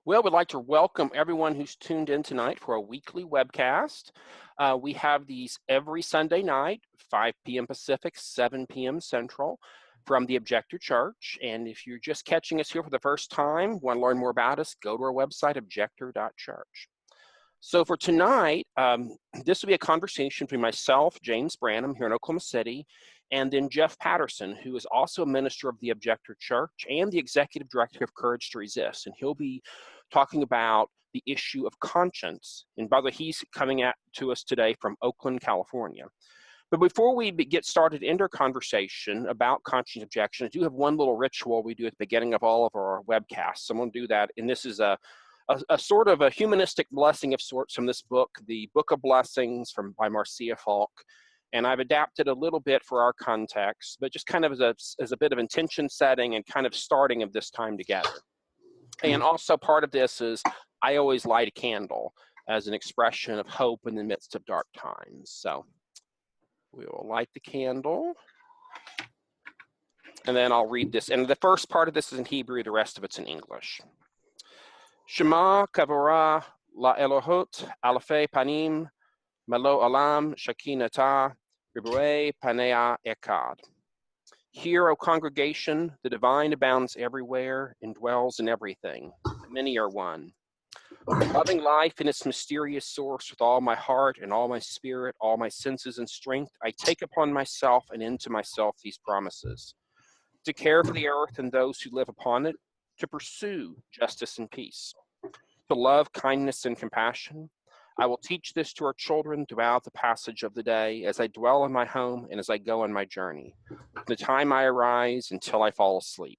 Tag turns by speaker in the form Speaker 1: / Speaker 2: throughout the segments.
Speaker 1: Well, we'd like to welcome everyone who's tuned in tonight for a weekly webcast. We have these every Sunday night, 5 p.m. Pacific, 7 p.m. Central, from the Objector Church. And if you're just catching us here for the first time, want to learn more about us, go to our website, objector.church. So for tonight, this will be a conversation between myself, James Branham, here in Oklahoma City, and then Jeff Paterson, who is also a minister of the Objector Church and the executive director of Courage to Resist. And he'll be talking about the issue of conscience. And by the way, he's coming to us today from Oakland, California. But before we get started into our conversation about conscience objection, I do have one little ritual we do at the beginning of all of our webcasts. So I'm going to do that. And this is a sort of a humanistic blessing of sorts from this book, the Book of Blessings by Marcia Falk. And I've adapted a little bit for our context, but just kind of as a bit of intention setting and kind of starting of this time together. And also part of this is I always light a candle as an expression of hope in the midst of dark times. So we will light the candle. And then I'll read this. And the first part of this is in Hebrew, the rest of it's in English. Shema kavora la Elohot alafei panim malo alam shakinata ribrei panea ekad. Hear, O congregation, the divine abounds everywhere and dwells in everything. Many are one. Loving life in its mysterious source with all my heart and all my spirit, all my senses and strength, I take upon myself and into myself these promises. To care for the earth and those who live upon it, to pursue justice and peace, to love kindness and compassion. I will teach this to our children throughout the passage of the day, as I dwell in my home and as I go on my journey, from the time I arise until I fall asleep.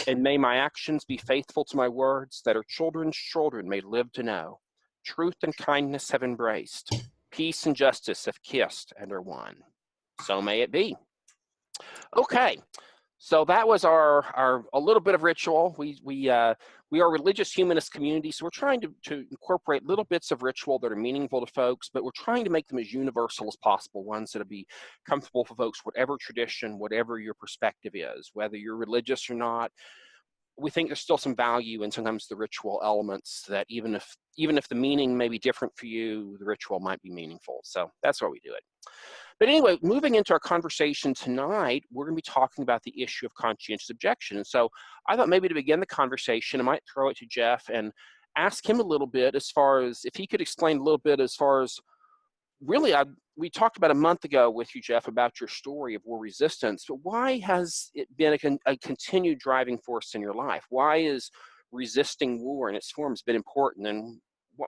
Speaker 1: And may my actions be faithful to my words, that our children's children may live to know. Truth and kindness have embraced, peace and justice have kissed and are one. So may it be. Okay. So that was our a little bit of ritual. We are a religious humanist community, so we're trying to incorporate little bits of ritual that are meaningful to folks, but we're trying to make them as universal as possible, ones that'll be comfortable for folks, whatever tradition, whatever your perspective is, whether you're religious or not. We think there's still some value in sometimes the ritual elements that even if the meaning may be different for you, the ritual might be meaningful. So that's why we do it. But anyway, moving into our conversation tonight, we're going to be talking about the issue of conscientious objection. And so I thought maybe to begin the conversation, I might throw it to Jeff and ask him a little bit as far as if he could explain a little bit as far as really, we talked about a month ago with you, Jeff, about your story of war resistance, but why has it been a continued driving force in your life? Why is resisting war in its forms been important? And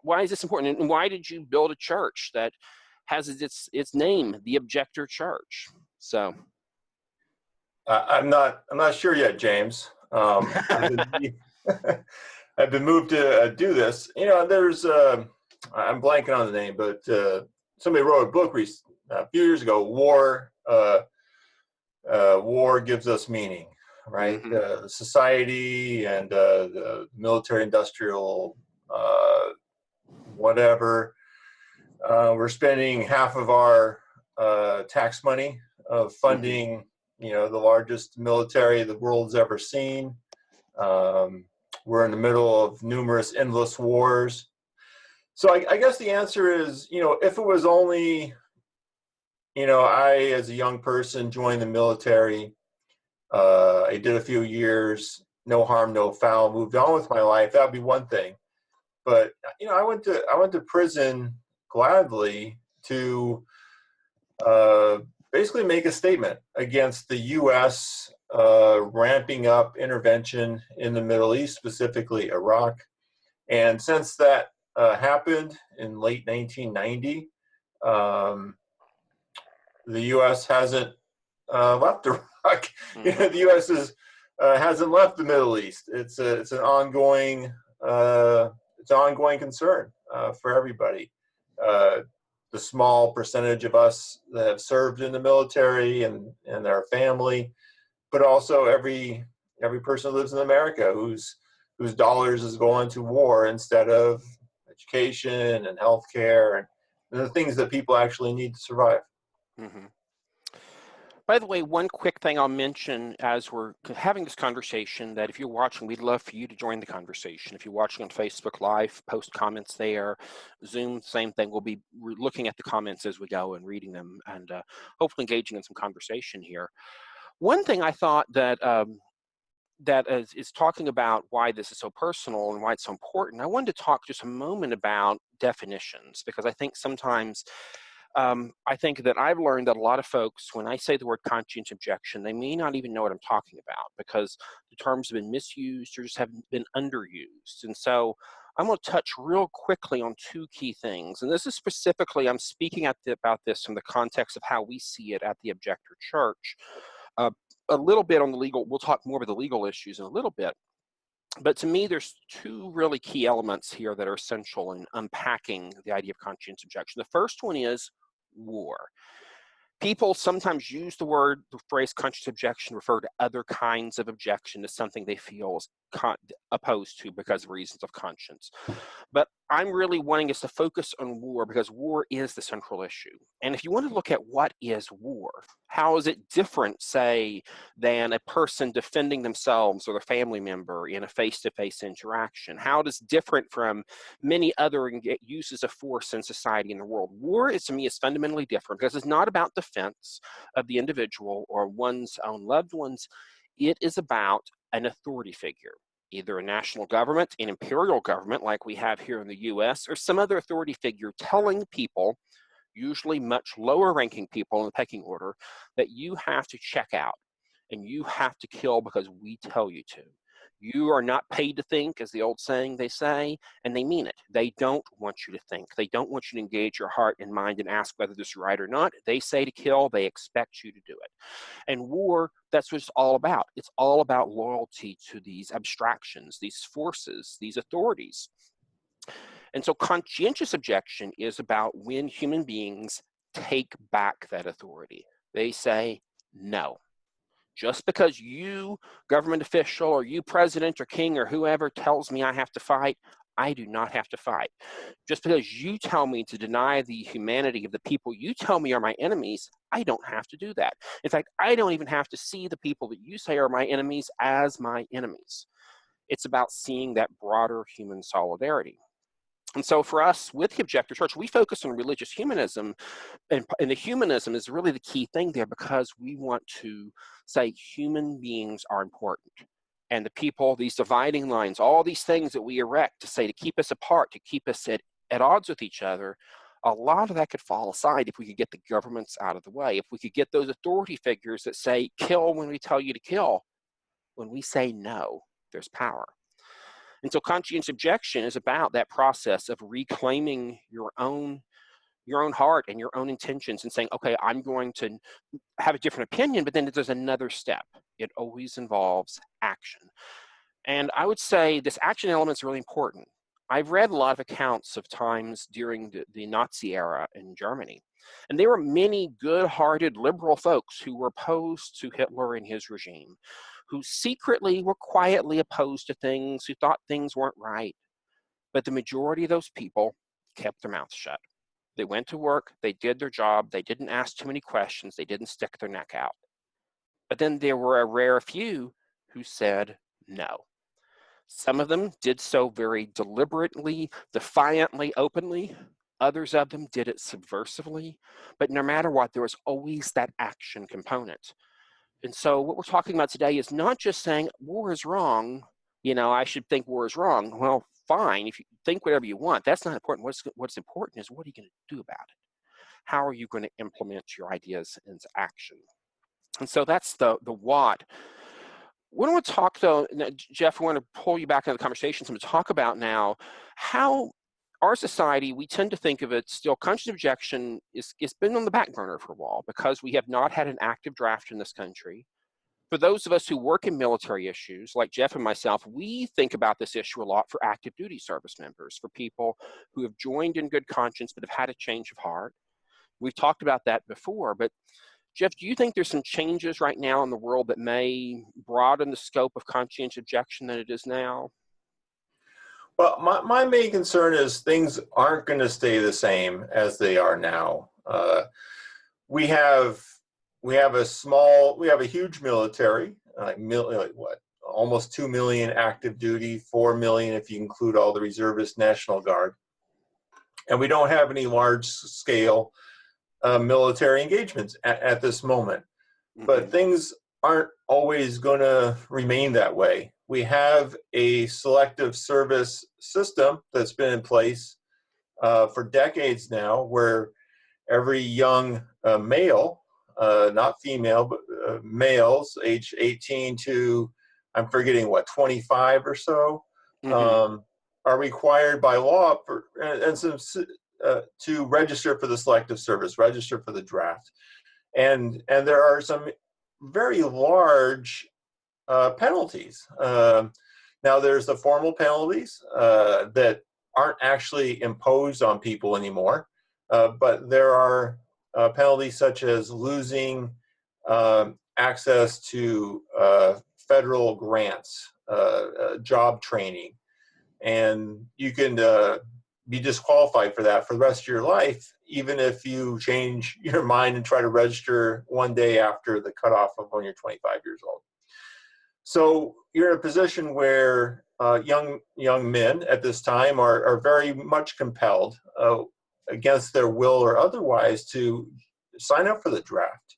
Speaker 1: why is this important? And why did you build a church that has its name, the Objector Church? So
Speaker 2: I'm not sure yet, James. I've been moved to do this. You know, there's I'm blanking on the name, but somebody wrote a book a few years ago. War gives us meaning, right?
Speaker 1: Mm-hmm.
Speaker 2: Society and the military-industrial whatever. We're spending half of our tax money funding, you know, the largest military the world's ever seen. We're in the middle of numerous endless wars. So I guess the answer is, you know, if it was only, you know, I as a young person joined the military, I did a few years, no harm, no foul, moved on with my life, that would be one thing. But, you know, I went to prison gladly to basically make a statement against the U.S. Ramping up intervention in the Middle East, specifically Iraq. And since that happened in late 1990, the U.S. hasn't left Iraq. You know, the U.S. hasn't left the Middle East. It's an ongoing concern for everybody. The small percentage of us that have served in the military and their family, but also every person who lives in America whose dollars is going to war instead of education and healthcare and the things that people actually need to survive.
Speaker 1: Mm-hmm. By the way, one quick thing I'll mention as we're having this conversation, that if you're watching, we'd love for you to join the conversation. If you're watching on Facebook Live, post comments there. Zoom, same thing. We'll be looking at the comments as we go and reading them, and hopefully engaging in some conversation here. One thing I thought that is talking about why this is so personal and why it's so important, I wanted to talk just a moment about definitions, because I think sometimes I think that I've learned that a lot of folks, when I say the word conscientious objection, they may not even know what I'm talking about, because the terms have been misused or just have been underused. And so I'm going to touch real quickly on two key things. And this is specifically, I'm speaking about this from the context of how we see it at the Objector Church. A little bit on the legal, we'll talk more about the legal issues in a little bit. But to me, there's two really key elements here that are essential in unpacking the idea of conscientious objection. The first one is war. People sometimes use the phrase conscientious objection to refer to other kinds of objection, to something they feel is opposed to because of reasons of conscience. But I'm really wanting us to focus on war, because war is the central issue. And if you want to look at what is war, how is it different, say, than a person defending themselves or their family member in a face-to-face interaction? How does it different from many other uses of force in society in the world? War, is, to me, is fundamentally different, because it's not about defense of the individual or one's own loved ones. It is about an authority figure, either a national government, an imperial government like we have here in the US, or some other authority figure telling people, usually much lower ranking people in the pecking order, that you have to check out and you have to kill because we tell you to. You are not paid to think, as the old saying they say, and they mean it. They don't want you to think. They don't want you to engage your heart and mind and ask whether this is right or not. They say to kill, they expect you to do it. And war, that's what it's all about. It's all about loyalty to these abstractions, these forces, these authorities. And so conscientious objection is about when human beings take back that authority. They say, no. Just because you, government official, or you, president or king or whoever, tells me I have to fight, I do not have to fight. Just because you tell me to deny the humanity of the people you tell me are my enemies, I don't have to do that. In fact, I don't even have to see the people that you say are my enemies as my enemies. It's about seeing that broader human solidarity. And so for us, with the Objector Church, we focus on religious humanism, and the humanism is really the key thing there, because we want to say human beings are important. And the people, these dividing lines, all these things that we erect to say to keep us apart, to keep us at odds with each other, a lot of that could fall aside if we could get the governments out of the way, if we could get those authority figures that say, kill when we tell you to kill. When we say no, there's power. And so conscientious objection is about that process of reclaiming your own heart and your own intentions and saying, okay, I'm going to have a different opinion, but then there's another step. It always involves action. And I would say this action element is really important. I've read a lot of accounts of times during the Nazi era in Germany, and there were many good-hearted liberal folks who were opposed to Hitler and his regime, who secretly were quietly opposed to things, who thought things weren't right. But the majority of those people kept their mouths shut. They went to work, they did their job, they didn't ask too many questions, they didn't stick their neck out. But then there were a rare few who said no. Some of them did so very deliberately, defiantly, openly. Others of them did it subversively. But no matter what, there was always that action component. And so what we're talking about today is not just saying war is wrong, I should think war is wrong. Well, fine, if you think whatever you want, that's not important. What's important is, what are you going to do about it? How are you going to implement your ideas into action? And so that's the what. What I want to talk, though, Jeff, I want to pull you back into the conversation to talk about now how our society, we tend to think of it still, conscientious objection is been on the back burner for a while, because we have not had an active draft in this country. For those of us who work in military issues, like Jeff and myself, we think about this issue a lot for active duty service members, for people who have joined in good conscience but have had a change of heart. We've talked about that before, but Jeff, do you think there's some changes right now in the world that may broaden the scope of conscientious objection than it is now?
Speaker 2: Well, my main concern is things aren't going to stay the same as they are now. We have we have a huge military, like what, almost 2 million active duty, 4 million if you include all the reservist National Guard. And we don't have any large scale military engagements at this moment. But things aren't always going to remain that way. We have a selective service system that's been in place for decades now, where every young male, not female, but males age 18 to, I'm forgetting what, 25 or so, are required by law to register for the selective service, register for the draft. And there are some very large penalties. Now there's the formal penalties that aren't actually imposed on people anymore, but there are penalties such as losing access to federal grants, job training, and you can be disqualified for that for the rest of your life, even if you change your mind and try to register one day after the cutoff of when you're 25 years old. So you're in a position where young men at this time are very much compelled, against their will or otherwise, to sign up for the draft.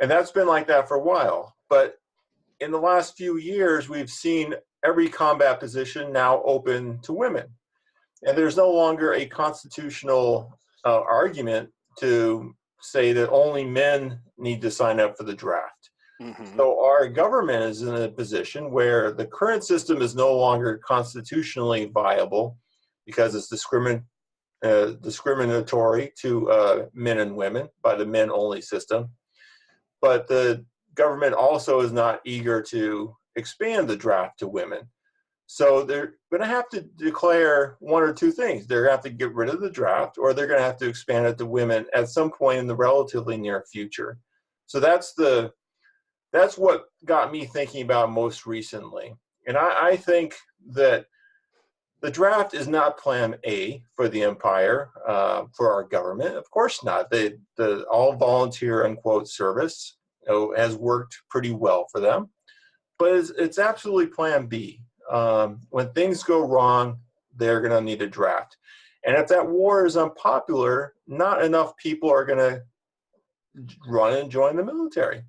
Speaker 2: And that's been like that for a while. But in the last few years, we've seen every combat position now open to women. And there's no longer a constitutional argument to say that only men need to sign up for the draft. So our government is in a position where the current system is no longer constitutionally viable because it's discriminatory to men and women by the men-only system. But the government also is not eager to expand the draft to women. So they're going to have to declare one or two things. They're going to have to get rid of the draft, or they're going to have to expand it to women at some point in the relatively near future. So that's what got me thinking about most recently. And I think that the draft is not plan A for the empire, for our government. Of course not. The all volunteer, unquote, service has worked pretty well for them. But it's absolutely plan B. When things go wrong, they're going to need a draft. And if that war is unpopular, not enough people are going to run and join the military.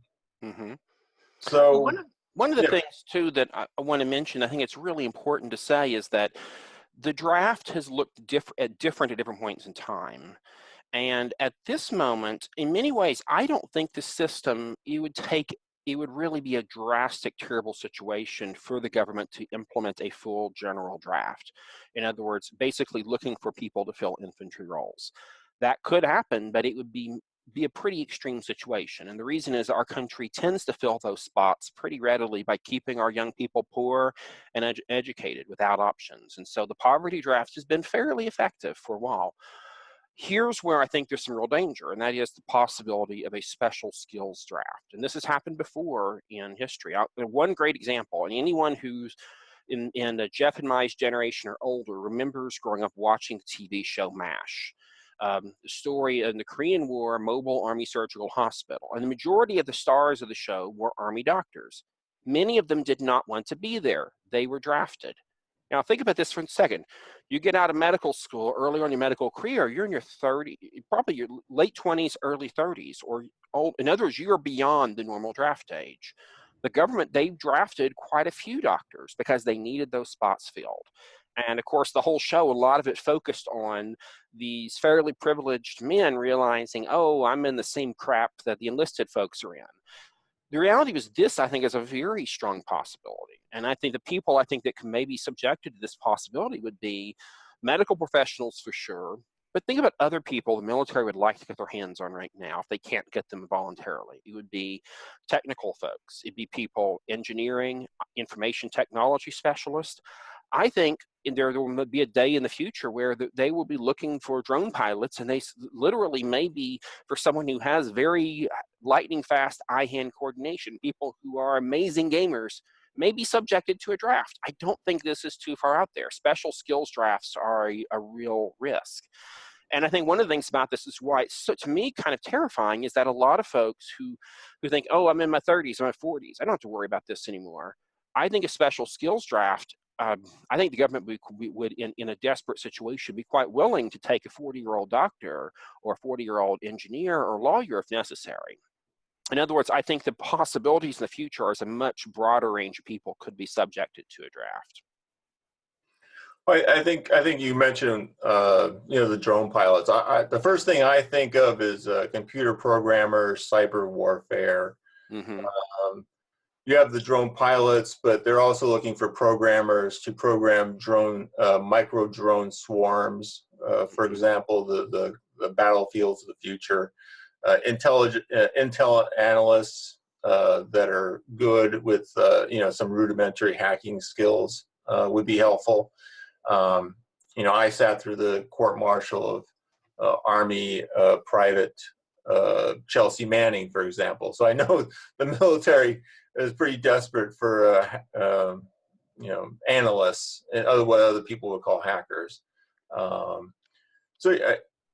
Speaker 2: So
Speaker 1: one of the things too that I want to mention, I think it's really important to say, is that the draft has looked different at different points in time. And at this moment, in many ways, I don't think the system, it would really be a drastic, terrible situation for the government to implement a full general draft. In other words, basically looking for people to fill infantry roles. That could happen, but it would be a pretty extreme situation. And the reason is our country tends to fill those spots pretty readily by keeping our young people poor and educated without options. And so the poverty draft has been fairly effective for a while. Here's where I think there's some real danger, and that is the possibility of a special skills draft. And this has happened before in history. One great example, and anyone who's in Jeff and my generation or older remembers growing up watching the TV show MASH. The story in the Korean War, Mobile Army Surgical Hospital. And the majority of the stars of the show were Army doctors. Many of them did not want to be there. They were drafted. Now, think about this for a second. You get out of medical school early on in your medical career, you're in your 30s, probably your late 20s, early 30s, or old. In other words, you're beyond the normal draft age. The government, they drafted quite a few doctors because they needed those spots filled. And of course, the whole show, a lot of it focused on these fairly privileged men realizing, oh, I'm in the same crap that the enlisted folks are in. The reality was this, I think, is a very strong possibility. And I think the people, that can maybe subjected to this possibility would be medical professionals for sure. But think about other people the military would like to get their hands on right now if they can't get them voluntarily. It would be technical folks. It'd be people, engineering, information technology specialists. I think there will be a day in the future where they will be looking for drone pilots, and they literally maybe for someone who has very lightning fast eye-hand coordination, people who are amazing gamers may be subjected to a draft. I don't think this is too far out there. Special skills drafts are a real risk. And I think one of the things about this is why it's, so, to me, kind of terrifying is that a lot of folks who think, oh, I'm in my 30s, I'm in my 40s, I don't have to worry about this anymore. I think a special skills draft, I think the government would in a desperate situation, be quite willing to take a 40-year-old doctor or a 40-year-old engineer or lawyer if necessary. In other words, I think the possibilities in the future are as a much broader range of people could be subjected to a draft.
Speaker 2: I think you mentioned the drone pilots. The first thing I think of is computer programmers, cyber warfare.
Speaker 1: Mm-hmm.
Speaker 2: You have the drone pilots, but they're also looking for programmers to program micro drone swarms. For example, the battlefields of the future. Intel analysts that are good with some rudimentary hacking skills would be helpful. I sat through the court martial of Army Private Chelsea Manning, for example. So I know the military is pretty desperate for analysts and what other people would call hackers.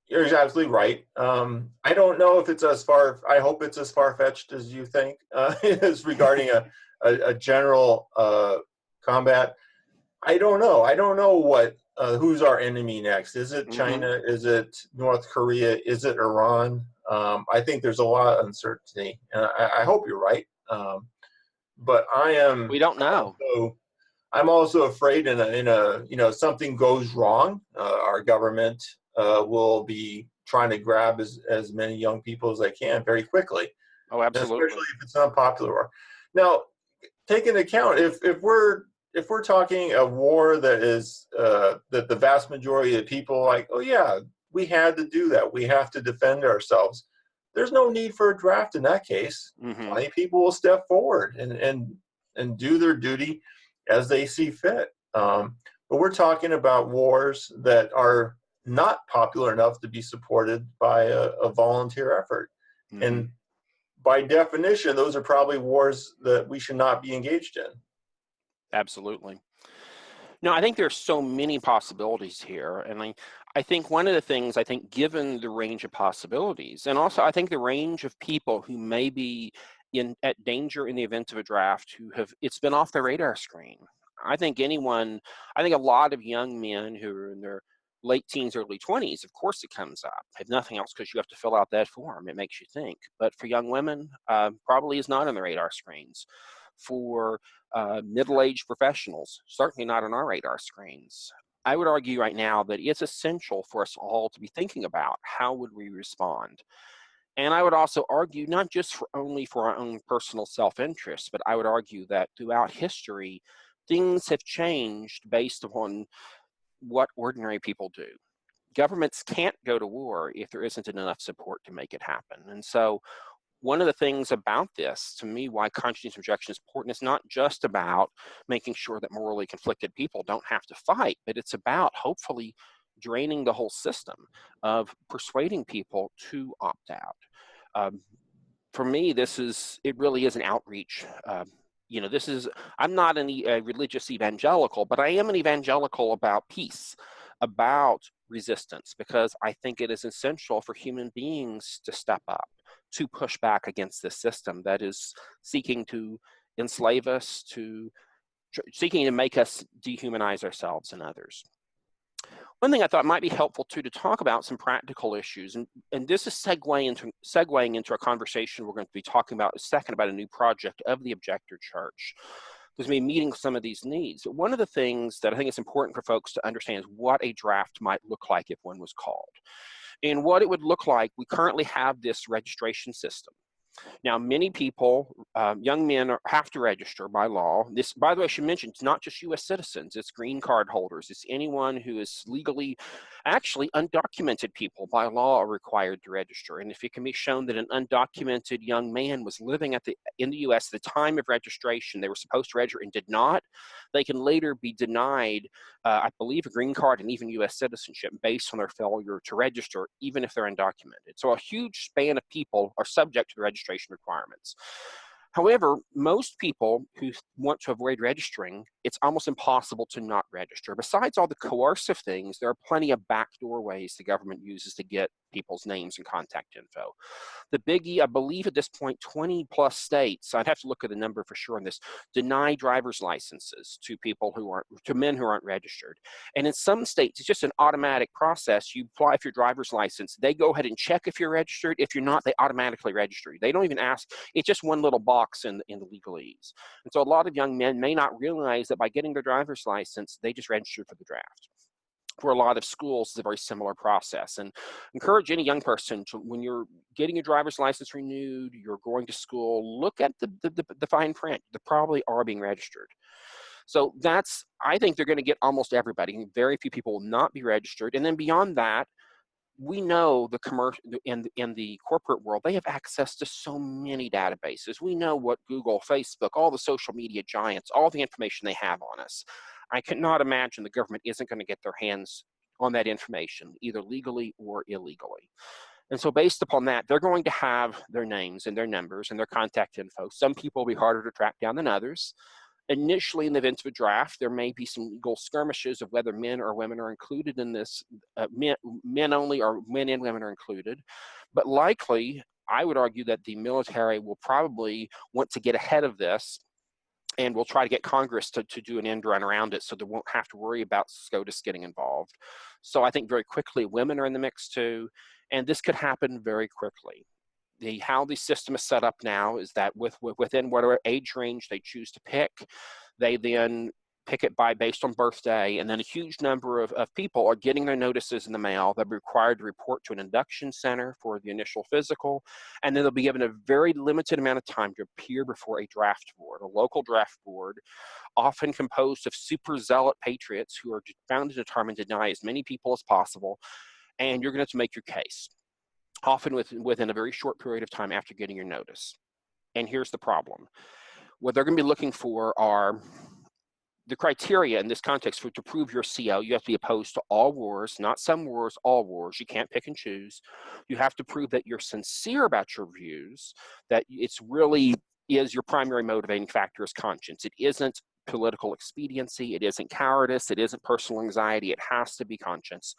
Speaker 2: You're absolutely right. I don't know if it's as far. I hope it's as far-fetched as you think as regarding a general combat. I don't know. I don't know who's our enemy next. Is it China? Mm-hmm. Is it North Korea? Is it Iran? I think there's a lot of uncertainty, and I hope you're right. But we
Speaker 1: don't know.
Speaker 2: I'm also afraid something goes wrong. Our government will be trying to grab as many young people as they can very quickly.
Speaker 1: Oh, absolutely.
Speaker 2: Especially if it's unpopular. Now, take into account if we're talking a war that is that the vast majority of people are like, oh yeah, we had to do that. We have to defend ourselves. There's no need for a draft in that case.
Speaker 1: Mm-hmm.
Speaker 2: Plenty of people will step forward and do their duty as they see fit. But we're talking about wars that are not popular enough to be supported by a volunteer effort. Mm-hmm. And by definition, those are probably wars that we should not be engaged in.
Speaker 1: Absolutely. No, I think there's so many possibilities here. And I think one of the things, given the range of possibilities, and also I think the range of people who may be at danger in the event of a draft it's been off their radar screen. I think a lot of young men who are in their late teens, early 20s, of course it comes up. If nothing else, because you have to fill out that form. It makes you think. But for young women, probably is not on the radar screens. For middle-aged professionals, certainly not on our radar screens. I would argue right now that it's essential for us all to be thinking about how would we respond. And I would also argue not just only for our own personal self-interest, but I would argue that throughout history, things have changed based upon what ordinary people do. Governments can't go to war if there isn't enough support to make it happen. And so one of the things about this, to me, why conscientious objection is important, is not just about making sure that morally conflicted people don't have to fight, but it's about hopefully draining the whole system of persuading people to opt out. For me, it really is an outreach. I'm not a religious evangelical, but I am an evangelical about peace, about resistance, because I think it is essential for human beings to step up, to push back against this system that is seeking to enslave us, seeking to make us dehumanize ourselves and others. One thing I thought might be helpful too to talk about some practical issues, and this is segueing into a conversation we're going to be talking about in a second about a new project of the Objector Church. There's going to be meeting some of these needs. But one of the things that I think is important for folks to understand is what a draft might look like if one was called. And what it would look like, we currently have this registration system. Now, many people, young men, have to register by law. This, by the way, I should mention, it's not just U.S. citizens. It's green card holders. It's anyone who is legally, actually undocumented people by law are required to register. And if it can be shown that an undocumented young man was living in the U.S. at the time of registration, they were supposed to register and did not, they can later be denied, I believe, a green card and even U.S. citizenship based on their failure to register, even if they're undocumented. So a huge span of people are subject to the registration requirements. However, most people who want to avoid registering, it's almost impossible to not register. Besides all the coercive things, there are plenty of backdoor ways the government uses to get people's names and contact info. The biggie, I believe at this point, 20 plus states, I'd have to look at the number for sure on this, deny driver's licenses to people who aren't, to men who aren't registered. And in some states, it's just an automatic process. You apply for your driver's license, they go ahead and check if you're registered. If you're not, they automatically register you. They don't even ask. It's just one little box in the legalese. And so a lot of young men may not realize that by getting their driver's license, they just registered for the draft. For a lot of schools, it's a very similar process. And encourage any young person to, when you're getting your driver's license renewed, you're going to school, look at the fine print. They probably are being registered. So that's, I think they're going to get almost everybody. Very few people will not be registered. And then beyond that, we know the commercial in the corporate world, they have access to so many databases. We know what Google, Facebook, all the social media giants, all the information they have on us. I cannot imagine the government isn't going to get their hands on that information, either legally or illegally. And so based upon that, they're going to have their names and their numbers and their contact info. Some people will be harder to track down than others. Initially, in the event of a draft, there may be some legal skirmishes of whether men or women are included in this, men only or men and women are included. But likely, I would argue that the military will probably want to get ahead of this, and we'll try to get Congress to do an end run around it so they won't have to worry about SCOTUS getting involved. So I think very quickly women are in the mix too, and this could happen very quickly. How the system is set up now is that within whatever age range they choose to pick, they then pick it based on birthday, and then a huge number of people are getting their notices in the mail. They'll be required to report to an induction center for the initial physical, and then they'll be given a very limited amount of time to appear before a draft board, a local draft board, often composed of super zealot patriots who are bound and determined to deny as many people as possible, and you're going to have to make your case, often within a very short period of time after getting your notice. And here's the problem. What they're going to be looking for are the criteria in this context to prove your CO. You have to be opposed to all wars, not some wars, all wars. You can't pick and choose. You have to prove that you're sincere about your views, that it's really is your primary motivating factor is conscience. It isn't political expediency. It isn't cowardice. It isn't personal anxiety. It has to be conscience.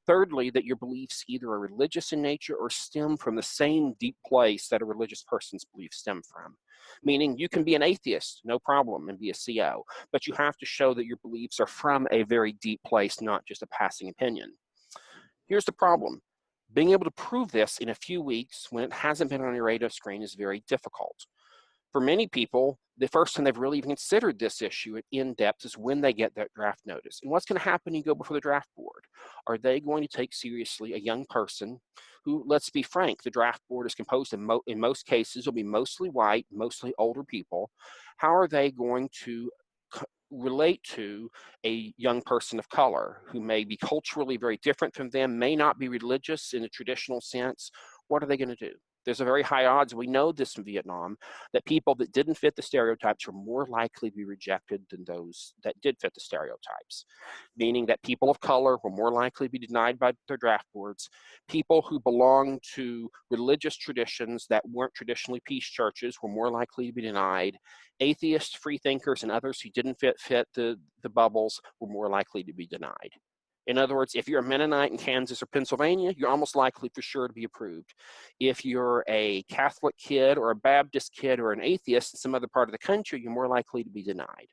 Speaker 1: Thirdly, that your beliefs either are religious in nature or stem from the same deep place that a religious person's beliefs stem from. Meaning you can be an atheist, no problem, and be a CO, but you have to show that your beliefs are from a very deep place, not just a passing opinion. Here's the problem. Being able to prove this in a few weeks when it hasn't been on your radar screen is very difficult. For many people, the first time they've really even considered this issue in depth is when they get that draft notice. And what's going to happen when you go before the draft board? Are they going to take seriously a young person who, let's be frank, the draft board is composed in most cases will be mostly white, mostly older people. How are they going to relate to a young person of color who may be culturally very different from them, may not be religious in a traditional sense? What are they going to do? There's a very high odds, we know this from Vietnam, that people that didn't fit the stereotypes are more likely to be rejected than those that did fit the stereotypes. Meaning that people of color were more likely to be denied by their draft boards. People who belong to religious traditions that weren't traditionally peace churches were more likely to be denied. Atheists, free thinkers, and others who didn't fit the bubbles were more likely to be denied. In other words, if you're a Mennonite in Kansas or Pennsylvania, you're almost likely for sure to be approved. If you're a Catholic kid or a Baptist kid or an atheist in some other part of the country, you're more likely to be denied.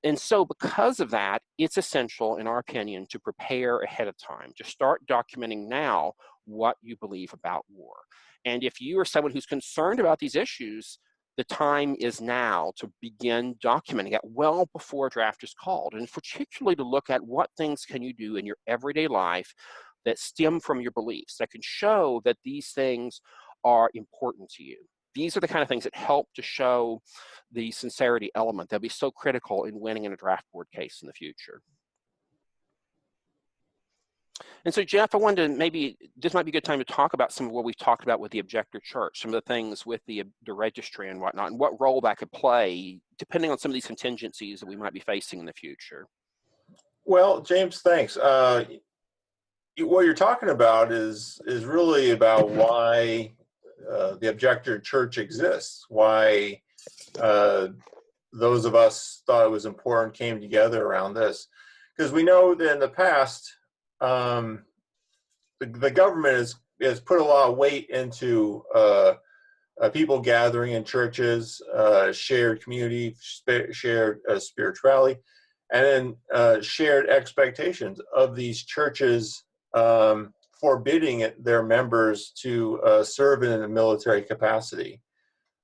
Speaker 1: And so because of that, it's essential, in our opinion, to prepare ahead of time, to start documenting now what you believe about war. And if you are someone who's concerned about these issues, the time is now to begin documenting it well before a draft is called, and particularly to look at what things can you do in your everyday life that stem from your beliefs, that can show that these things are important to you. These are the kind of things that help to show the sincerity element that'll be so critical in winning in a draft board case in the future. And so, Jeff, I wanted to maybe, this might be a good time to talk about some of what we've talked about with the Objector Church, some of the things with the registry and whatnot, and what role that could play, depending on some of these contingencies that we might be facing in the future.
Speaker 2: Well, James, thanks. What you're talking about is really about why the Objector Church exists, why those of us thought it was important came together around this. Because we know that in the past, the government has put a lot of weight into people gathering in churches, shared community, shared spirituality, and then shared expectations of these churches forbidding their members to serve in a military capacity.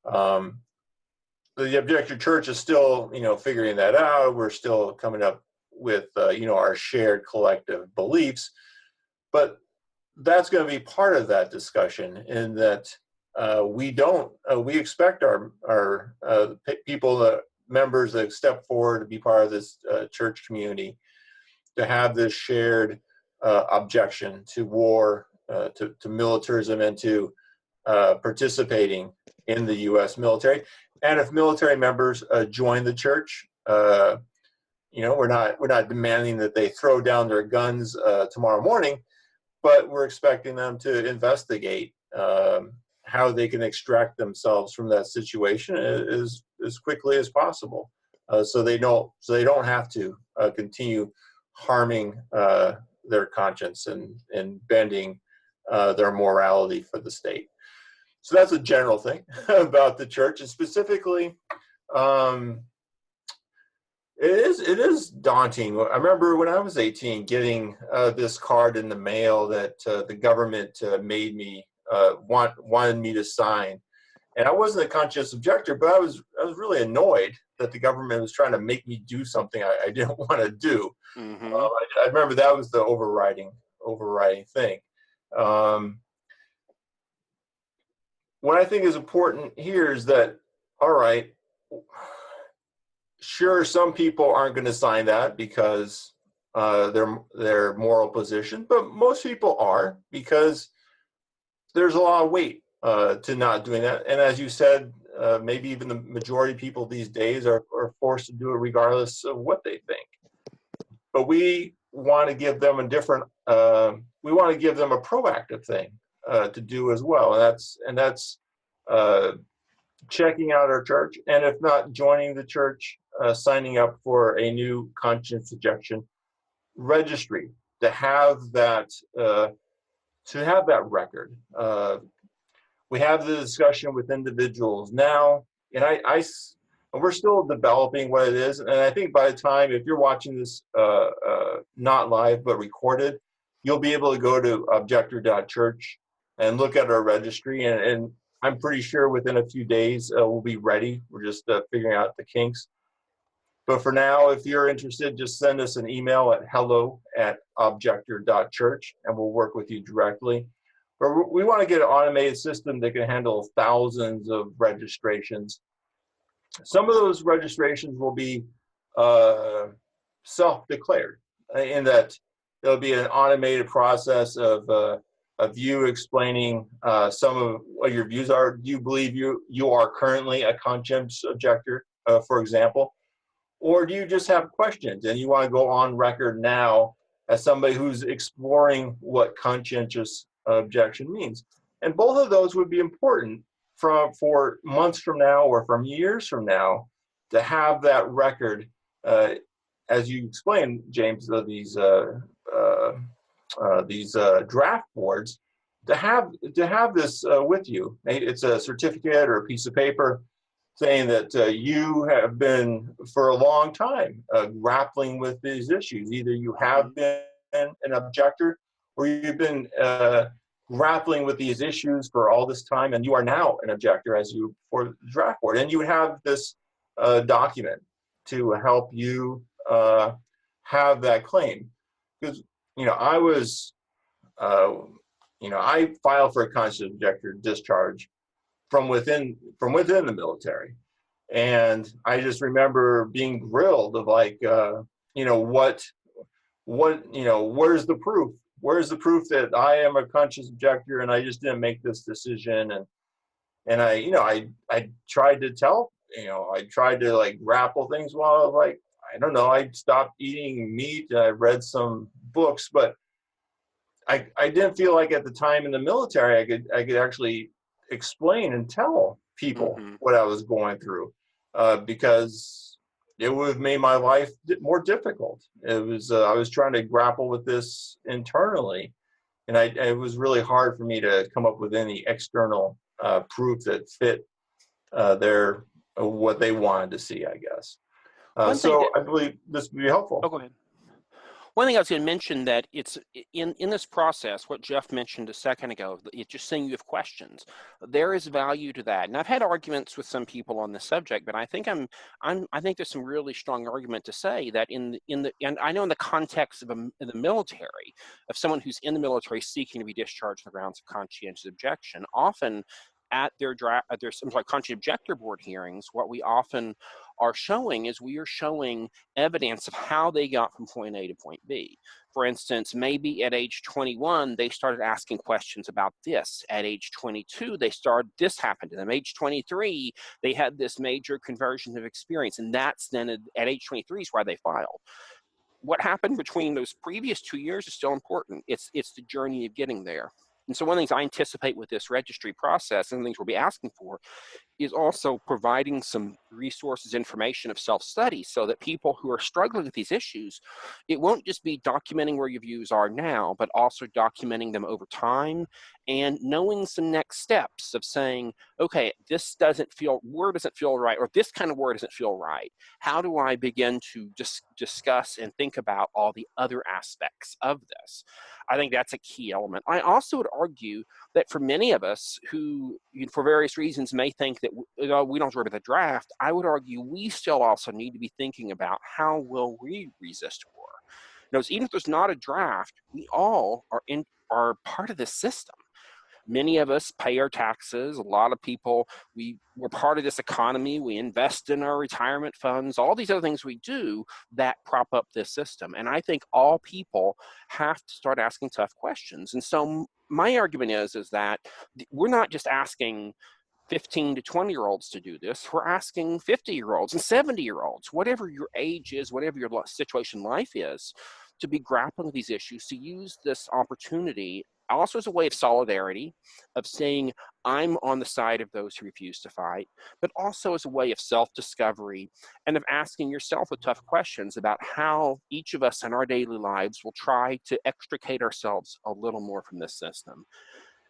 Speaker 2: The Objector Church is still, figuring that out. We're still coming up with, our shared collective beliefs, but that's going to be part of that discussion, in that we expect our people, members that step forward to be part of this church community, to have this shared objection to war, to militarism, and to participating in the U.S. military. And if military members join the church, we're not demanding that they throw down their guns tomorrow morning, but we're expecting them to investigate how they can extract themselves from that situation as quickly as possible, so they don't have to continue harming their conscience and bending their morality for the state. So that's a general thing about the church, and specifically, it is daunting. I remember when I was 18 getting this card in the mail that the government made me wanted me to sign, and I wasn't a conscious objector, but I was really annoyed that the government was trying to make me do something I didn't want to do. Mm-hmm. I remember that was the overriding thing. What I think is important here is that, all right, sure, some people aren't going to sign that because their moral position, but most people are, because there's a lot of weight to not doing that. And as you said, maybe even the majority of people these days are forced to do it regardless of what they think. But we want to give them we want to give them a proactive thing to do as well. And that's checking out our church, and if not, joining the church, signing up for a new conscience objection registry, to have that record. We have the discussion with individuals now, and we're still developing what it is. And I think by the time, if you're watching this not live but recorded, you'll be able to go to Objector.church and look at our registry, and I'm pretty sure within a few days we'll be ready. We're just figuring out the kinks. But for now, if you're interested, just send us an email at hello@objector.church, and we'll work with you directly. But we want to get an automated system that can handle thousands of registrations. Some of those registrations will be self-declared, in that there'll be an automated process of you explaining some of what your views are. Do you believe you are currently a conscience objector, for example? Or do you just have questions and you want to go on record now as somebody who's exploring what conscientious objection means? And both of those would be important for months from now or from years from now, to have that record, as you explained, James, these draft boards, to have this with you. It's a certificate or a piece of paper saying that you have been for a long time grappling with these issues. Either you have been an objector, or you've been grappling with these issues for all this time, and you are now an objector for the draft board. And you have this document to help you have that claim. Because I filed for a conscience objector discharge from within the military, and I just remember being grilled of where's the proof? Where's the proof that I am a conscience objector and I just didn't make this decision? And I tried to tell, I tried to grapple things while I don't know, I stopped eating meat and I read some books, but I didn't feel like at the time in the military I could actually explain and tell people what I was going through, because it would have made my life more difficult. It was I was trying to grapple with this internally, and it was really hard for me to come up with any external proof that fit their what they wanted to see, I guess. So I believe this would be helpful.
Speaker 1: Oh, go ahead. One thing I was going to mention that it's in this process, what Jeff mentioned a second ago, it's just saying you have questions. There is value to that. And I've had arguments with some people on this subject, but I think I think there's some really strong argument to say that and I know in the context of the military, of someone who's in the military seeking to be discharged on the grounds of conscientious objection, often at their conscientious objector board hearings, what we often are showing is we are showing evidence of how they got from point A to point B. For instance, maybe at age 21, they started asking questions about this. At age 22, this happened to them. Age 23, they had this major conversion of experience, and that's then at age 23 is why they filed. What happened between those previous 2 years is still important. It's the journey of getting there. And so one of the things I anticipate with this registry process and the things we'll be asking for is also providing some resources, information of self-study so that people who are struggling with these issues, it won't just be documenting where your views are now, but also documenting them over time and knowing some next steps of saying, okay, word doesn't feel right, or this kind of word doesn't feel right. How do I begin to just discuss and think about all the other aspects of this? I think that's a key element. I also would argue that for many of us who, for various reasons, may think that we don't have to worry about the draft, I would argue we still also need to be thinking about how will we resist war. Notice, even if there's not a draft, we all are part of this system. Many of us pay our taxes. A lot of people, we're part of this economy. We invest in our retirement funds, all these other things we do that prop up this system. And I think all people have to start asking tough questions. And so my argument is that we're not just asking 15 to 20-year-olds to do this. We're asking 50-year-olds and 70-year-olds, whatever your age is, whatever your situation in life is, to be grappling with these issues, to use this opportunity also as a way of solidarity, of saying, I'm on the side of those who refuse to fight, but also as a way of self-discovery and of asking yourself the tough questions about how each of us in our daily lives will try to extricate ourselves a little more from this system.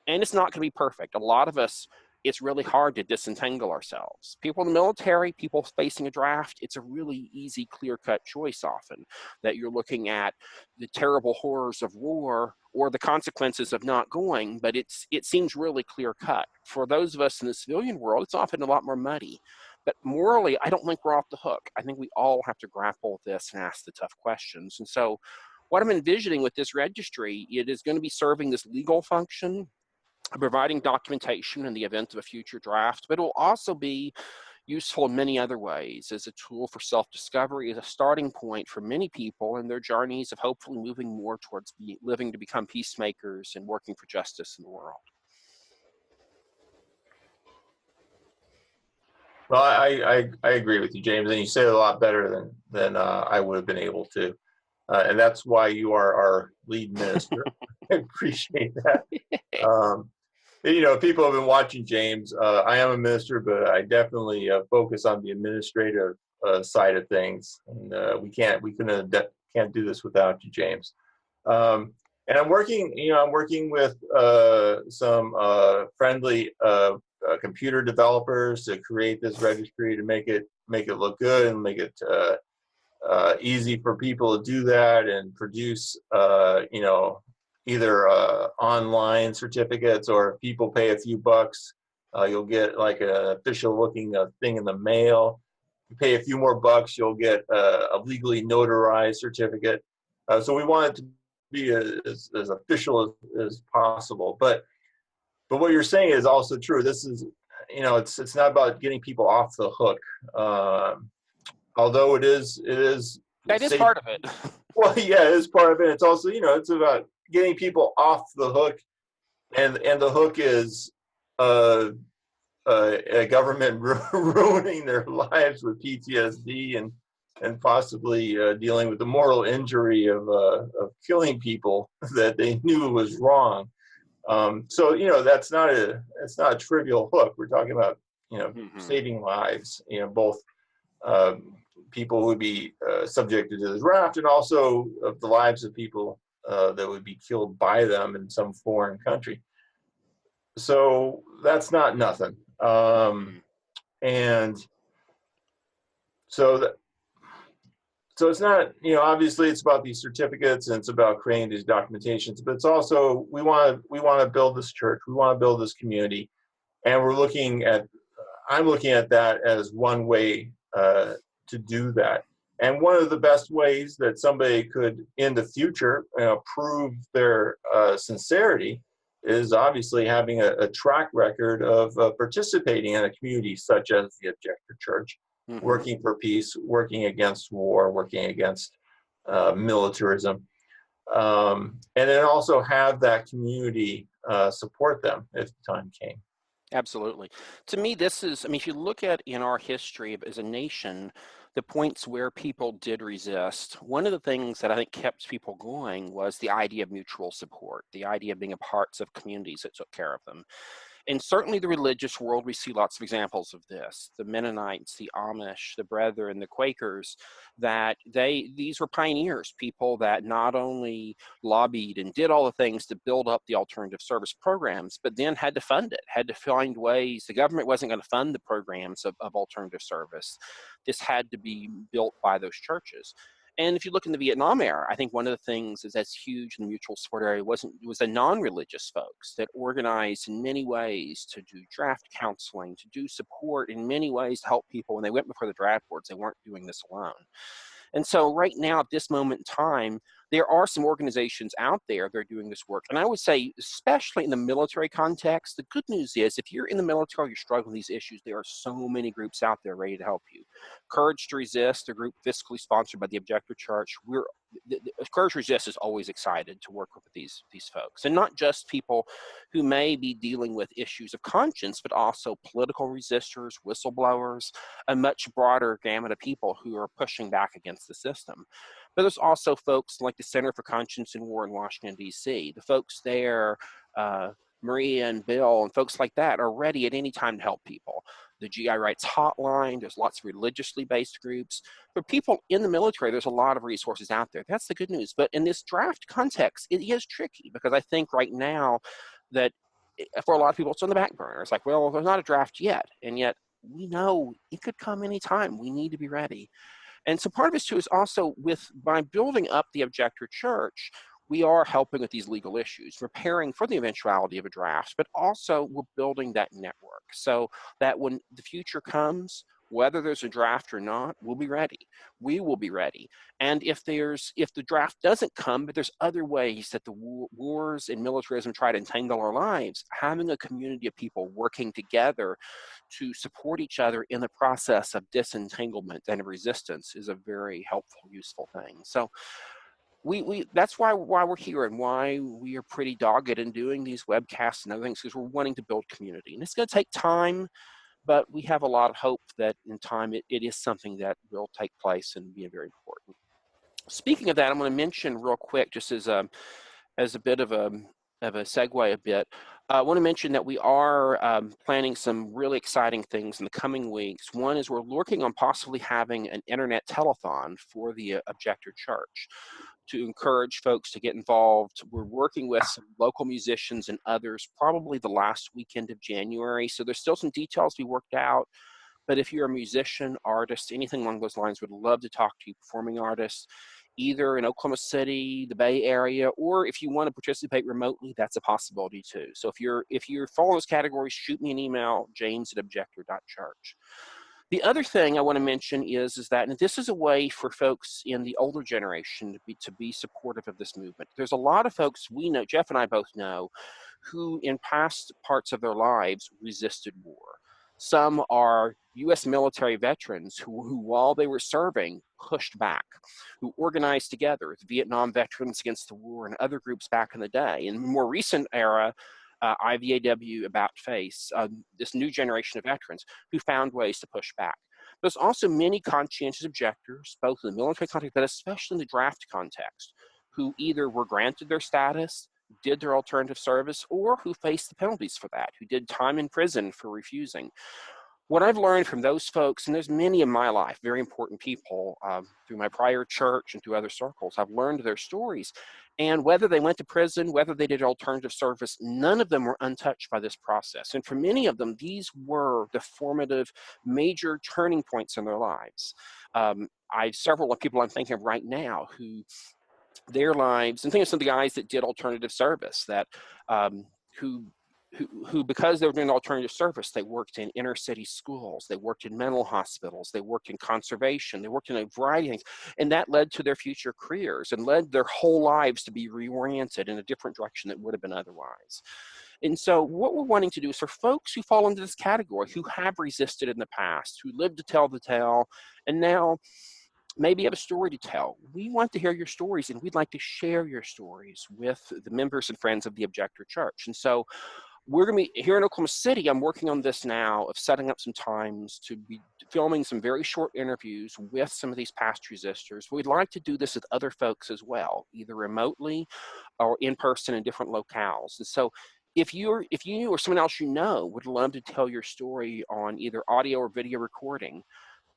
Speaker 1: And it's not going to be perfect. A lot of us, it's really hard to disentangle ourselves. People in the military, people facing a draft, it's a really easy, clear-cut choice often that you're looking at the terrible horrors of war or the consequences of not going, but it seems really clear-cut. For those of us in the civilian world, it's often a lot more muddy. But morally, I don't think we're off the hook. I think we all have to grapple with this and ask the tough questions. And so what I'm envisioning with this registry, it is going to be serving this legal function, providing documentation in the event of a future draft, but it will also be useful in many other ways as a tool for self-discovery, as a starting point for many people in their journeys of hopefully moving more towards living to become peacemakers and working for justice in the world.
Speaker 2: Well, I agree with you, James, and you said it a lot better than I would have been able to. And that's why you are our lead minister. I appreciate that. People have been watching James. I am a minister, but I definitely focus on the administrative side of things. And we can't do this without you, James. And I'm working with some friendly computer developers to create this registry to make it look good and make it easy for people to do that and produce either online certificates, or if people pay a few bucks, you'll get like an official looking thing in the mail. You pay a few more bucks, you'll get a legally notarized certificate. So we want it to be as official as possible. But what you're saying is also true. This is, it's not about getting people off the hook. Although it is.
Speaker 1: That is part of it.
Speaker 2: Well, yeah, it is part of it. It's also, it's about getting people off the hook, and the hook is a government ruining their lives with PTSD and possibly dealing with the moral injury of killing people that they knew was wrong. So, it's not a trivial hook. We're talking about, saving lives, both people who would be subjected to the draft, and also of the lives of people that would be killed by them in some foreign country. So that's not nothing. And so so it's not, obviously it's about these certificates and it's about creating these documentations, but it's also, we want to build this church, we want to build this community, and I'm looking at that as one way to do that. And one of the best ways that somebody could, in the future, prove their sincerity is obviously having a track record of participating in a community such as the Objector Church, working for peace, working against war, working against militarism, and then also have that community support them if the time came.
Speaker 1: Absolutely. To me, this is, if you look at in our history as a nation, the points where people did resist, one of the things that I think kept people going was the idea of mutual support, the idea of being a parts of communities that took care of them. And certainly the religious world, we see lots of examples of this. The Mennonites, the Amish, the Brethren, the Quakers, that these were pioneers, people that not only lobbied and did all the things to build up the alternative service programs, but then had to fund it, had to find ways. The government wasn't going to fund the programs of alternative service. This had to be built by those churches. And if you look in the Vietnam era, I think one of the things that's huge in the mutual support area was the non-religious folks that organized in many ways to do draft counseling, to do support in many ways to help people when they went before the draft boards. They weren't doing this alone. And so right now, at this moment in time, there are some organizations out there that are doing this work. And I would say, especially in the military context, the good news is if you're in the military, you're struggling with these issues, there are so many groups out there ready to help you. Courage to Resist, a group fiscally sponsored by the Objector Church. Courage to Resist is always excited to work with these folks. And not just people who may be dealing with issues of conscience, but also political resistors, whistleblowers, a much broader gamut of people who are pushing back against the system. But there's also folks like the Center for Conscience and War in Washington, D.C. The folks there, Maria and Bill and folks like that are ready at any time to help people. The GI Rights Hotline, there's lots of religiously based groups. For people in the military, there's a lot of resources out there. That's the good news. But in this draft context, it is tricky because I think right now that for a lot of people, it's on the back burner. It's like, well, there's not a draft yet. And yet we know it could come anytime. We need to be ready. And so part of this too is also by building up the Objector Church, we are helping with these legal issues, preparing for the eventuality of a draft, but also we're building that network so that when the future comes, whether there's a draft or not, we'll be ready. We will be ready. And if the draft doesn't come, but there's other ways that the wars and militarism try to entangle our lives, having a community of people working together to support each other in the process of disentanglement and resistance is a very helpful, useful thing. So that's why we're here and why we are pretty dogged in doing these webcasts and other things, because we're wanting to build community. And it's going to take time, but we have a lot of hope that in time it is something that will take place and be very important. Speaking of that, I'm going to mention real quick, just as a bit of a segue a bit, I want to mention that we are planning some really exciting things in the coming weeks. One is we're working on possibly having an internet telethon for the Objector Church to encourage folks to get involved. We're working with some local musicians and others, probably the last weekend of January. So there's still some details to be worked out. But if you're a musician, artist, anything along those lines, we'd love to talk to you, performing artists, either in Oklahoma City, the Bay Area, or if you want to participate remotely, that's a possibility too. So if you're following those categories, shoot me an email, james@objector.church. The other thing I want to mention is that, and this is a way for folks in the older generation to be supportive of this movement. There's a lot of folks we know, Jeff and I both know, who in past parts of their lives resisted war. Some are U.S. military veterans who while they were serving, pushed back, who organized together, the Vietnam Veterans Against the War and other groups back in the day. In the more recent era, IVAW, About Face, this new generation of veterans who found ways to push back. There's also many conscientious objectors, both in the military context, but especially in the draft context, who either were granted their status, did their alternative service or who faced the penalties for that, who did time in prison for refusing. What I've learned from those folks, and there's many in my life, very important people, through my prior church and through other circles, I've learned their stories. And whether they went to prison, whether they did alternative service, none of them were untouched by this process. And for many of them, these were the formative, major turning points in their lives. Several people I'm thinking of right now who their lives, and think of some of the guys that did alternative service that who because they were doing alternative service, they worked in inner city schools, they worked in mental hospitals, they worked in conservation, they worked in a variety of things, and that led to their future careers and led their whole lives to be reoriented in a different direction that would have been otherwise. And so what we're wanting to do is for folks who fall into this category, who have resisted in the past, who lived to tell the tale, and now maybe have a story to tell. We want to hear your stories, and we'd like to share your stories with the members and friends of the Objector Church. And so we're going to be here in Oklahoma City. I'm working on this now of setting up some times to be filming some very short interviews with some of these past resistors. We'd like to do this with other folks as well, either remotely or in person in different locales. And so if you or someone else you know would love to tell your story on either audio or video recording,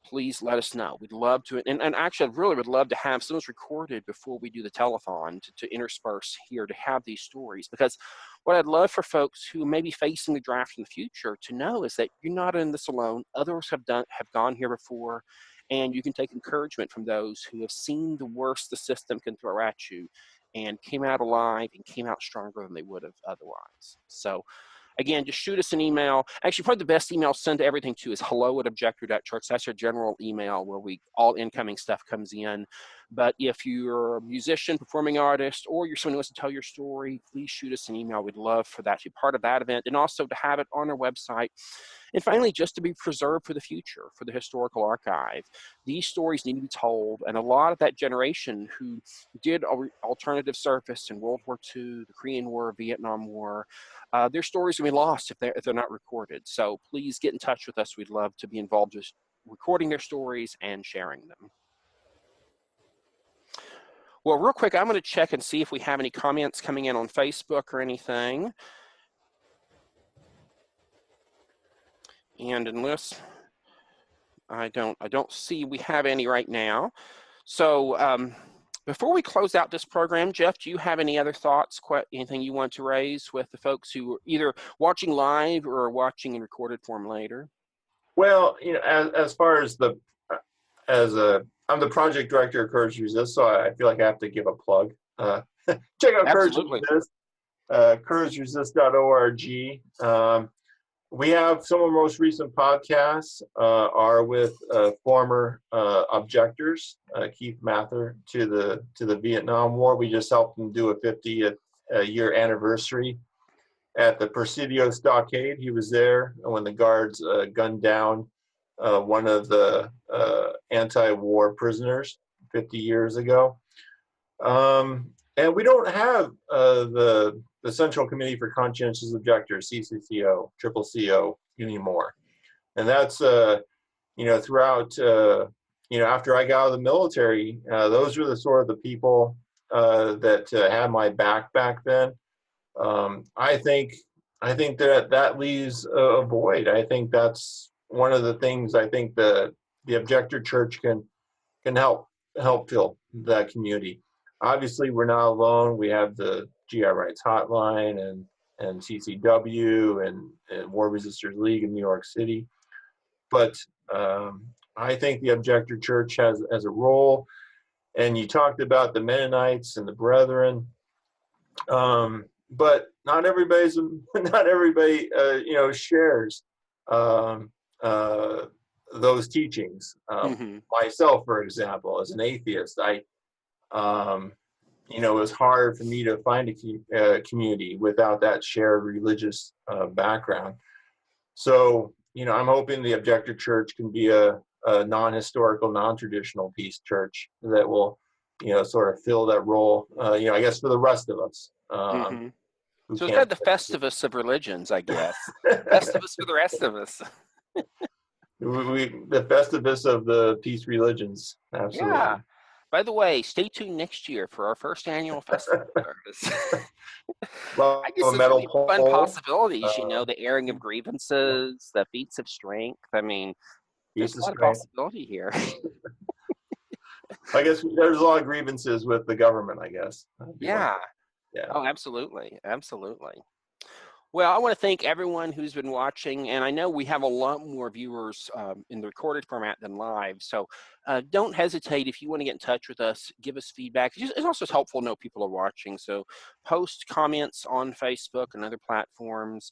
Speaker 1: please let us know. We'd love to, and actually I really would love to have some of those recorded before we do the telethon to intersperse here to have these stories, because what I'd love for folks who may be facing the draft in the future to know is that you're not in this alone. Others have gone here before, and you can take encouragement from those who have seen the worst the system can throw at you and came out alive and came out stronger than they would have otherwise. So again, just shoot us an email. Actually, probably the best email to send everything to is hello@objector.church. That's our general email where all incoming stuff comes in. But if you're a musician, performing artist, or you're someone who wants to tell your story, please shoot us an email. We'd love for that to be part of that event, and also to have it on our website. And finally, just to be preserved for the future, for the historical archive. These stories need to be told, and a lot of that generation who did alternative service in World War II, the Korean War, Vietnam War, their stories will be lost if they're not recorded. So please get in touch with us. We'd love to be involved with recording their stories and sharing them. Well, real quick, I'm going to check and see if we have any comments coming in on Facebook or anything. And unless I don't see we have any right now. So before we close out this program, Jeff, do you have any other thoughts, anything you want to raise with the folks who are either watching live or watching in recorded form later?
Speaker 2: Well, as far as I'm the project director of Courage Resist, so I feel like I have to give a plug. Check out Courage Resist, courageresist.org. We have some of our most recent podcasts are with former objectors, Keith Mather to the Vietnam War. We just helped him do a 50th year anniversary at the Presidio Stockade. He was there when the guards gunned down one of the anti-war prisoners 50 years ago. And we don't have the Central Committee for Conscientious Objectors, CCCO, CCCO anymore. And that's, throughout, after I got out of the military, those were the sort of the people that had my back then. I think that leaves a void. I think that's one of the things I think the Objector Church can help fill that community. Obviously, we're not alone. We have the GI Rights Hotline and CCW and War Resisters League in New York City. But I think the Objector Church has a role. And you talked about the Mennonites and the Brethren. But not everybody shares those teachings. Myself, for example, as an atheist, it was hard for me to find a community without that shared religious background. So, I'm hoping the Objector Church can be a non-historical, non-traditional peace church that will, sort of fill that role, I guess, for the rest of us.
Speaker 1: So it's kind of the Festivus of religions, I guess. Festivus for the rest of us.
Speaker 2: The Festivus of the peace religions, absolutely.
Speaker 1: Yeah. By the way, stay tuned next year for our first annual festival service.
Speaker 2: Well,
Speaker 1: I guess
Speaker 2: a
Speaker 1: it's
Speaker 2: metal
Speaker 1: really fun
Speaker 2: pole,
Speaker 1: possibilities, you know, the airing of grievances, the feats of strength. I mean, there's
Speaker 2: piece
Speaker 1: a
Speaker 2: of
Speaker 1: lot of
Speaker 2: strength.
Speaker 1: possibility here.
Speaker 2: I guess there's a lot of grievances with the government, I guess. That'd be one
Speaker 1: Yeah.
Speaker 2: thing. Yeah.
Speaker 1: Oh, absolutely. Absolutely. Well, I want to thank everyone who's been watching, and I know we have a lot more viewers in the recorded format than live, so don't hesitate if you want to get in touch with us, give us feedback. It's also helpful to know people are watching, so post comments on Facebook and other platforms.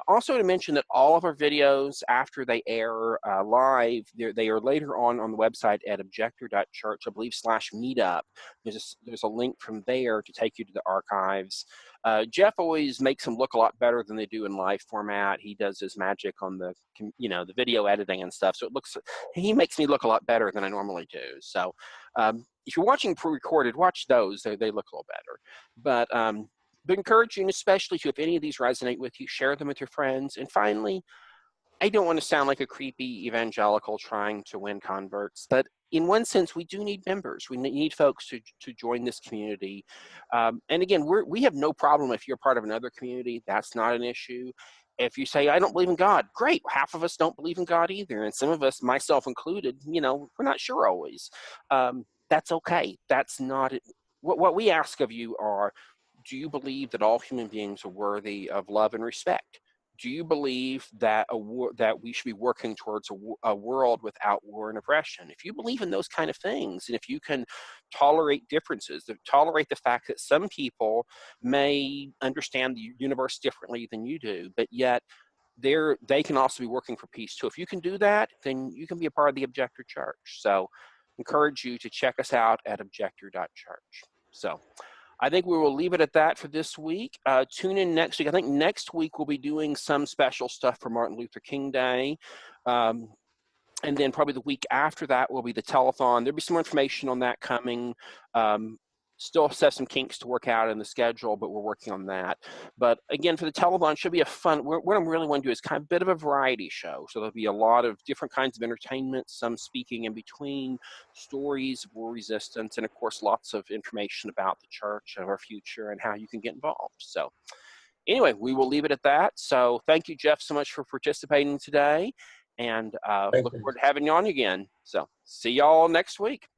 Speaker 1: Also to mention that all of our videos, after they air live, they are later on the website at Objector.Church, I believe, /meetup. There's a link from there to take you to the archives. Jeff always makes them look a lot better than they do in live format. He does his magic on the video editing and stuff. So he makes me look a lot better than I normally do. So if you're watching pre-recorded, watch those. They look a little better. But encouraging, especially if any of these resonate with you, share them with your friends. And finally, I don't want to sound like a creepy evangelical trying to win converts, but in one sense, we do need members. We need folks to join this community. And again, we have no problem if you're part of another community. That's not an issue. If you say, I don't believe in God, great. Half of us don't believe in God either. And some of us, myself included, we're not sure always. That's okay. That's not it. What we ask of you are, do you believe that all human beings are worthy of love and respect? Do you believe that that we should be working towards a world without war and oppression? If you believe in those kind of things, and if you can tolerate differences, tolerate the fact that some people may understand the universe differently than you do, but yet they can also be working for peace too. If you can do that, then you can be a part of the Objector Church. So encourage you to check us out at Objector.Church. So I think we will leave it at that for this week. Tune in next week. I think next week we'll be doing some special stuff for Martin Luther King Day. And then probably the week after that will be the telethon. There'll be some more information on that coming. Still have some kinks to work out in the schedule, but we're working on that. But again, for the telethon, should be a fun, what I really want to do is kind of a bit of a variety show. So there'll be a lot of different kinds of entertainment, some speaking in between, stories of war resistance, and of course, lots of information about the church and our future and how you can get involved. So anyway, we will leave it at that. So thank you, Jeff, so much for participating today. And
Speaker 2: Thank
Speaker 1: look
Speaker 2: you.
Speaker 1: forward to having you on again. So see y'all next week.